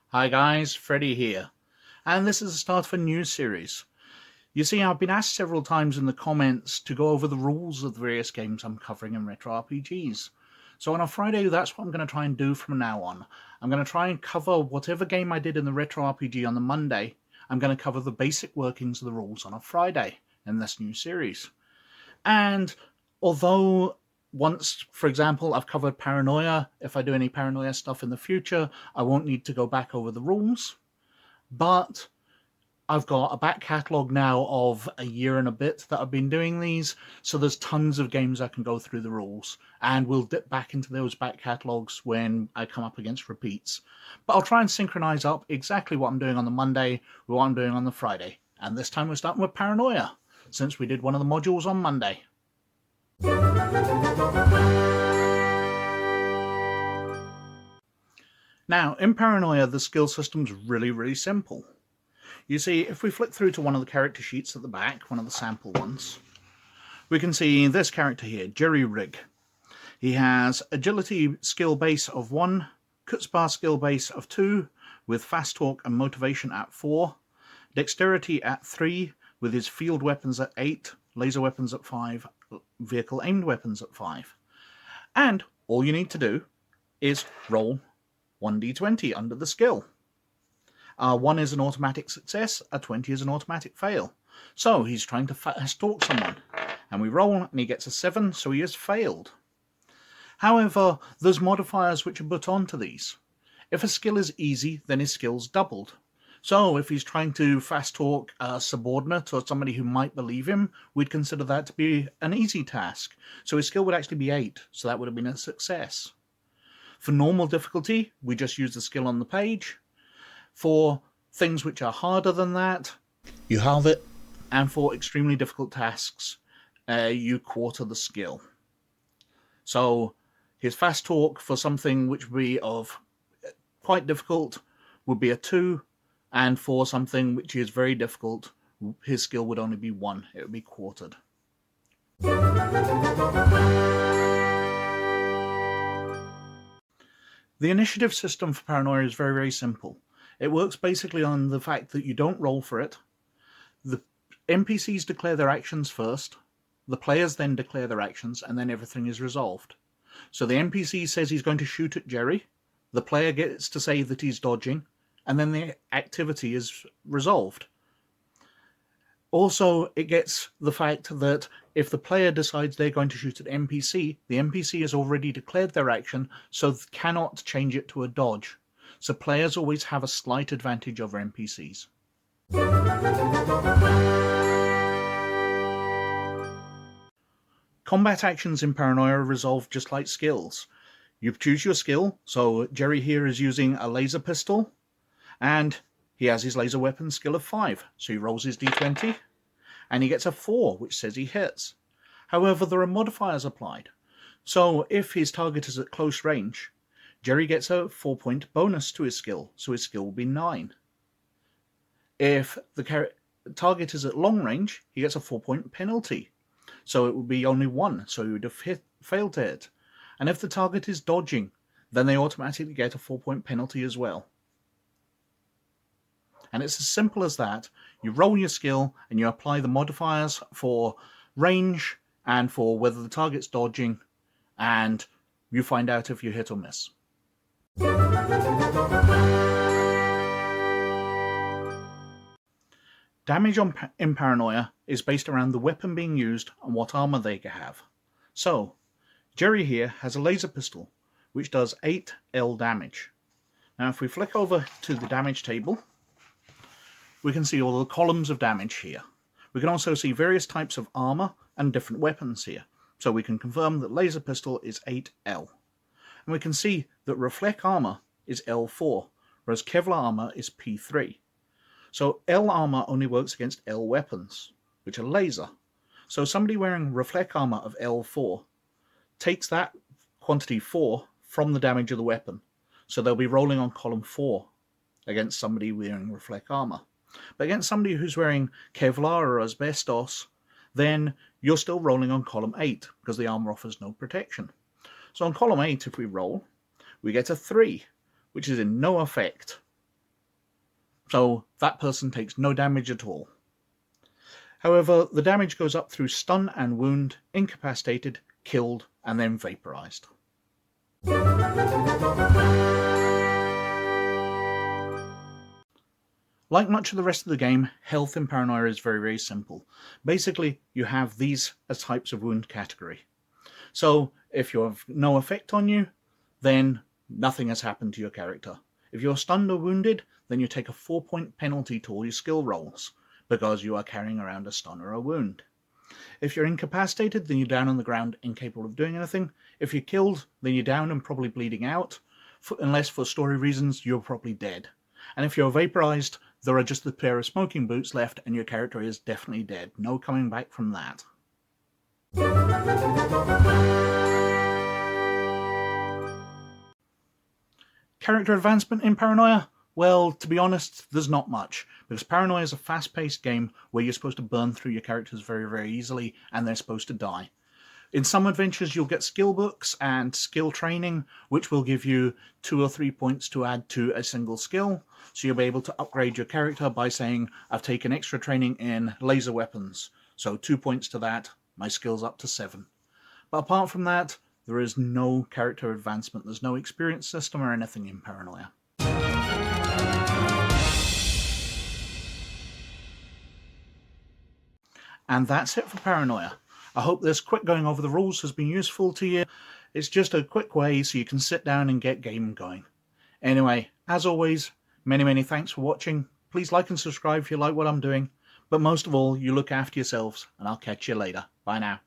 Hi guys, Freddy here, and this is the start of a new series. You see, I've been asked several times in the comments to go over the rules of the various games I'm covering in retro RPGs. So on a Friday, that's what I'm going to try and do from now on. I'm going to try and cover whatever game I did in the retro RPG on the Monday. I'm going to cover the basic workings of the rules on a Friday in this new series. And although once, for example, I've covered Paranoia, if I do any Paranoia stuff in the future, I won't need to go back over the rules. But I've got a back catalogue now of a year and a bit that I've been doing these, so there's tons of games I can go through the rules, and we'll dip back into those back catalogues when I come up against repeats. But I'll try and synchronize up exactly what I'm doing on the Monday with what I'm doing on the Friday. And this time we're starting with Paranoia, since we did one of the modules on Monday. Now, in Paranoia, the skill system's really simple. You see, if we flick through to one of the character sheets at the back, one of the sample ones, we can see this character here, Jerry Rig. He has agility skill base of 1, Kutzbar skill base of 2, with fast talk and motivation at 4, dexterity at 3, with his field weapons at 8, laser weapons at 5, vehicle aimed weapons at 5. And all you need to do is roll 1d20 under the skill. 1 is an automatic success, a 20 is an automatic fail. So he's trying to fast talk someone, and we roll and he gets a 7, so he has failed. However, there's modifiers which are put onto these. If a skill is easy, then his skill's doubled. So if he's trying to fast talk a subordinate or somebody who might believe him, we'd consider that to be an easy task. So his skill would actually be 8, so that would have been a success. For normal difficulty, we just use the skill on the page. For things which are harder than that, you halve it. And for extremely difficult tasks, you quarter the skill. So his fast talk for something which would be of quite difficult would be a 2, and for something which is very difficult, his skill would only be 1. It would be quartered. The initiative system for Paranoia is very simple. It works basically on the fact that you don't roll for it. The NPCs declare their actions first, the players then declare their actions, and then everything is resolved. So the NPC says he's going to shoot at Jerry, the player gets to say that he's dodging, and then the activity is resolved. Also, it gets the fact that if the player decides they're going to shoot at NPC, the NPC has already declared their action, so cannot change it to a dodge. So players always have a slight advantage over NPCs. Combat actions in Paranoia are resolved just like skills. You choose your skill, so Jerry here is using a laser pistol, and he has his laser weapon skill of 5, so he rolls his d20, and he gets a 4, which says he hits. However, there are modifiers applied. So if his target is at close range, Jerry gets a 4-point bonus to his skill, so his skill will be 9. If the target is at long range, he gets a 4-point penalty, so it would be only 1, so he would have failed to hit. And if the target is dodging, then they automatically get a 4-point penalty as well. And it's as simple as that. You roll your skill and you apply the modifiers for range and for whether the target's dodging, and you find out if you hit or miss. Damage in Paranoia is based around the weapon being used and what armor they have. So, Jerry here has a laser pistol, which does 8L damage. Now if we flick over to the damage table, we can see all the columns of damage here. We can also see various types of armor and different weapons here. So we can confirm that laser pistol is 8L. And we can see that reflect armor is L4, whereas Kevlar armor is P3. So L armor only works against L weapons, which are laser. So somebody wearing reflect armor of L4 takes that quantity 4 from the damage of the weapon. So they'll be rolling on column 4 against somebody wearing reflect armor. But against somebody who's wearing Kevlar or asbestos, then you're still rolling on column 8 because the armor offers no protection. So on column 8, if we roll, we get a 3, which is in no effect. So that person takes no damage at all. However, the damage goes up through stun and wound, incapacitated, killed, and then vaporized. Like much of the rest of the game, health in Paranoia is very, very simple. Basically, you have these as types of wound category. So if you have no effect on you, then nothing has happened to your character. If you're stunned or wounded, then you take a 4-point penalty to all your skill rolls, because you are carrying around a stun or a wound. If you're incapacitated, then you're down on the ground, incapable of doing anything. If you're killed, then you're down and probably bleeding out, unless for story reasons you're probably dead. And if you're vaporized, there are just a pair of smoking boots left and your character is definitely dead. No coming back from that. Character advancement in Paranoia? Well, to be honest, there's not much, because Paranoia is a fast-paced game where you're supposed to burn through your characters very, very easily, and they're supposed to die. In some adventures, you'll get skill books and skill training, which will give you 2 or 3 points to add to a single skill, so you'll be able to upgrade your character by saying, I've taken extra training in laser weapons, so 2 points to that, my skill's up to 7. But apart from that, there is no character advancement, there's no experience system or anything in Paranoia. And that's it for Paranoia. I hope this quick going over the rules has been useful to you. It's just a quick way so you can sit down and get game going. Anyway, as always, many, many thanks for watching. Please like and subscribe if you like what I'm doing. But most of all, you look after yourselves, and I'll catch you later. Bye now.